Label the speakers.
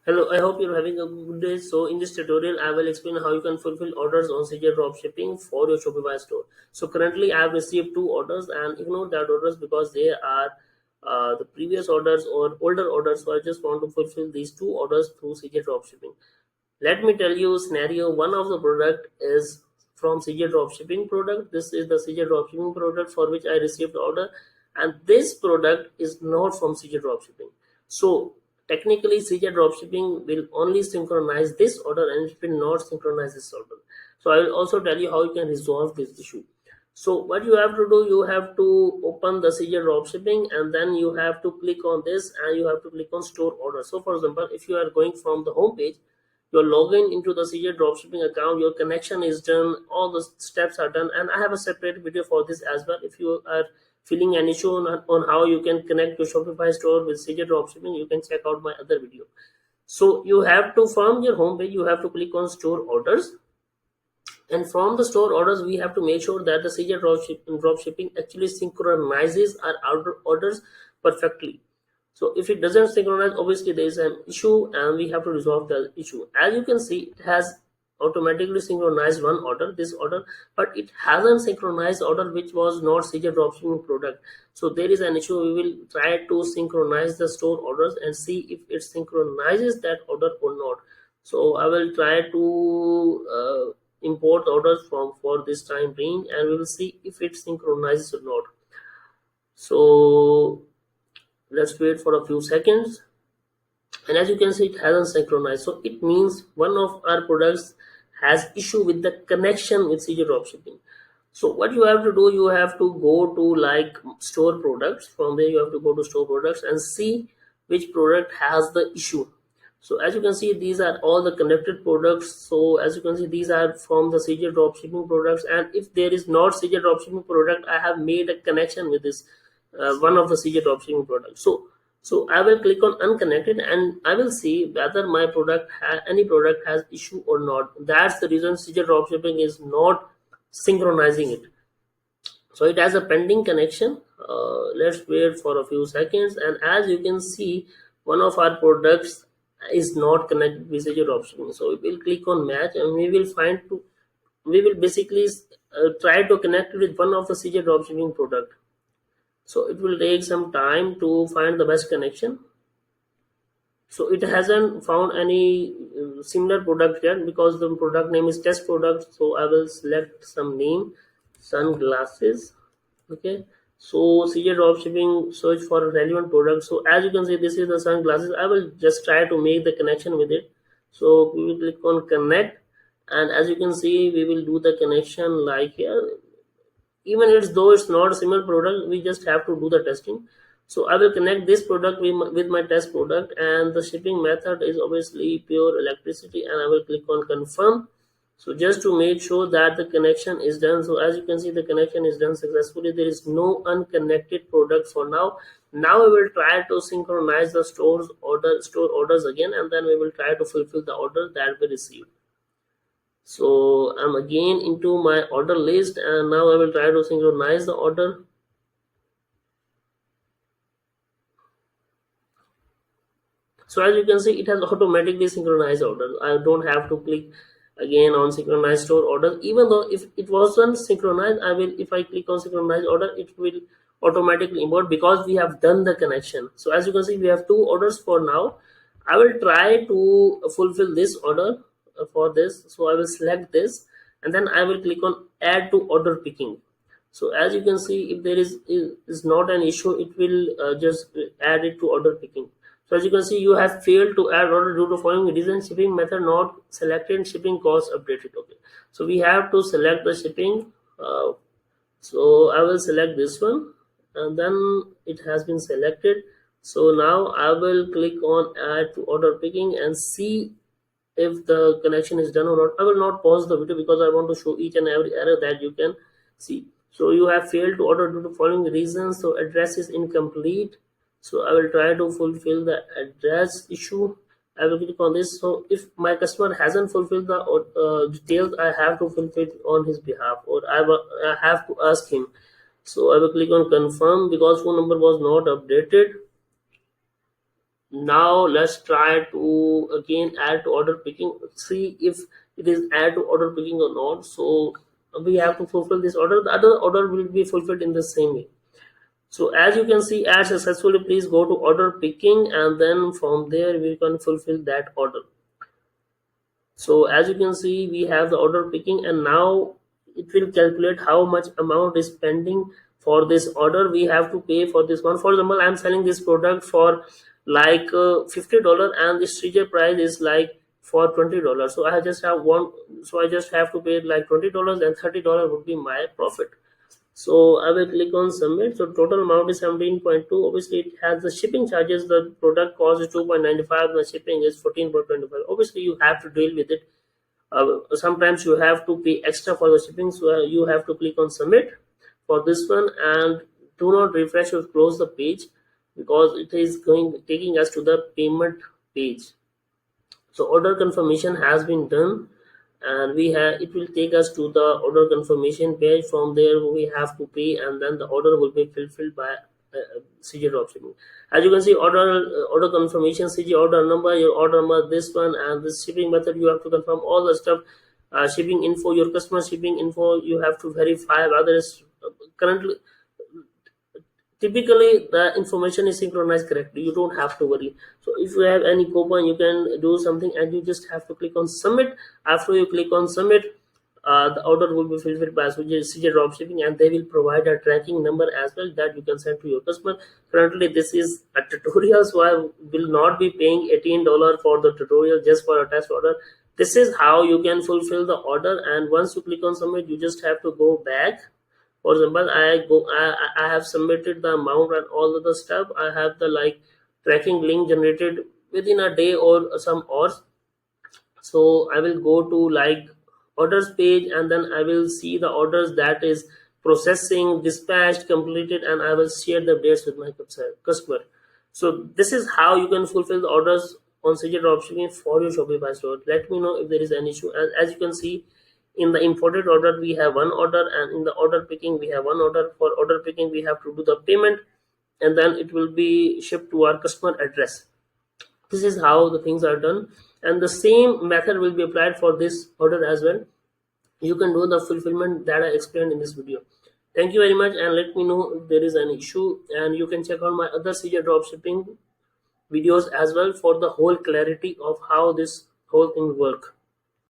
Speaker 1: Hello, I hope you're having a good day. So in this tutorial, I will explain how you can fulfill orders on CJ Dropshipping for your Shopify store. So currently I have received two orders and ignore that orders because they are the previous orders or older orders. So I just want to fulfill these two orders through CJ Dropshipping. Let me tell you scenario. One of the product is from CJ Dropshipping product. This is the CJ Dropshipping product for which I received order, and this product is not from CJ Dropshipping. So technically, CJ Dropshipping will only synchronize this order and it will not synchronize this order. So I will also tell you how you can resolve this issue. So what you have to do, you have to open the CJ Dropshipping and then you have to click on this and you have to click on store order. So for example, if you are going from the home page, you're logging into the CJ Dropshipping account, your connection is done, all the steps are done, and I have a separate video for this as well. If you are feeling an issue on how you can connect your Shopify store with CJ Dropshipping, you can check out my other video. So you have to, from your home page, you have to click on store orders, and from the store orders we have to make sure that the CJ dropshipping actually synchronizes our orders perfectly. So if it doesn't synchronize, obviously there is an issue and we have to resolve the issue. As you can see, it has automatically synchronized one order, this order, but it hasn't synchronized order which was not CJ dropshipping product. So there is an issue. We will try to synchronize the store orders and see if it synchronizes that order or not. So I will try to import orders from for this time being, and we will see if it synchronizes or not. So let's wait for a few seconds, and as you can see, it hasn't synchronized. So it means one of our products has issue with the connection with CJ dropshipping. So what you have to do, you have to go to like store products. From there you have to go to store products and see which product has the issue. So as you can see, these are all the connected products. So as you can see, these are from the CJ dropshipping products, and if there is not CJ dropshipping product, I have made a connection with this one of the CJ dropshipping products. So I will click on unconnected and I will see whether my product any product has issue or not. That's the reason CJ dropshipping is not synchronizing it. So it has a pending connection. Let's wait for a few seconds, and as you can see, one of our products is not connected with CJ dropshipping. So we will click on match and we will basically try to connect it with one of the CJ dropshipping product. So it will take some time to find the best connection. So it hasn't found any similar product yet because the product name is test product. So I will select some name, sunglasses. Okay, so CJ dropshipping, search for a relevant product. So as you can see, this is the sunglasses. I will just try to make the connection with it. So we will click on connect, and as you can see, we will do the connection like here. Even though it's not a similar product, we just have to do the testing. So I will connect this product with my test product, and the shipping method is obviously pure electricity, and I will click on confirm. So just to make sure that the connection is done. So as you can see, the connection is done successfully. There is no unconnected product for now. Now we will try to synchronize the store orders again, and then we will try to fulfill the order that we received. So I'm again into my order list, and now I will try to synchronize the order. So as you can see, it has automatically synchronized orders. I don't have to click again on synchronize store orders. Even though if it wasn't synchronized, if I click on synchronize order, it will automatically import because we have done the connection. So as you can see, we have two orders for now. I will try to fulfill this order for this. So I will select this, and then I will click on add to order picking. So as you can see, if there is not an issue, it will just add it to order picking. So as you can see, you have failed to add order due to following reason: shipping method not selected, shipping cost updated. Okay, so we have to select the shipping. So I will select this one, and then it has been selected. So now I will click on add to order picking and see if the connection is done or not. I will not pause the video because I want to show each and every error that you can see. So you have failed to order due to following reasons. So address is incomplete. So I will try to fulfill the address issue. I will click on this. So if my customer hasn't fulfilled the details, I have to fulfill it on his behalf, or I have to ask him. So I will click on confirm because phone number was not updated. Now let's try to again add to order picking, see if it is add to order picking or not. So we have to fulfill this order, the other order will be fulfilled in the same way. So as you can see, add successfully, please go to order picking, and then from there we can fulfill that order. So as you can see, we have the order picking, and now it will calculate how much amount is pending for this order we have to pay for this one. For example, I'm selling this product for like $50, and the CJ price is like for $20. So I just have one, so I just have to pay like $20, and $30 would be my profit. So I will click on submit. So total amount is 17.2. Obviously it has the shipping charges, the product cost is 2.95, the shipping is 14.25. Obviously you have to deal with it. Sometimes you have to pay extra for the shipping, so you have to click on submit for this one, and do not refresh or close the page, because it is going taking us to the payment page. So order confirmation has been done, and we have, it will take us to the order confirmation page. From there we have to pay, and then the order will be fulfilled by CJ dropshipping. As you can see, order confirmation, CJ order number, your order number, this one, and this shipping method you have to confirm all the stuff. Shipping info, your customer shipping info, you have to verify whether it's currently, typically the information is synchronized correctly, you don't have to worry. So if you have any coupon, you can do something, and you just have to click on submit. After you click on submit, the order will be fulfilled by CJ dropshipping, and they will provide a tracking number as well that you can send to your customer. Currently this is a tutorial, so I will not be paying $18 for the tutorial just for a test order. This is how you can fulfill the order, and once you click on submit, you just have to go back. For example, I have submitted the amount and all of the stuff. I have the like tracking link generated within a day or some hours. So I will go to like orders page, and then I will see the orders that is processing, dispatched, completed, and I will share the dates with my customer. So this is how you can fulfill the orders on CJ dropshipping for your Shopify store. Let me know if there is an issue. And as you can see, in the imported order we have one order, and in the order picking we have one order. For order picking we have to do the payment, and then it will be shipped to our customer address. This is how the things are done, and the same method will be applied for this order as well. You can do the fulfillment that I explained in this video. Thank you very much, and let me know if there is an issue, and you can check out my other CJ dropshipping videos as well for the whole clarity of how this whole thing work.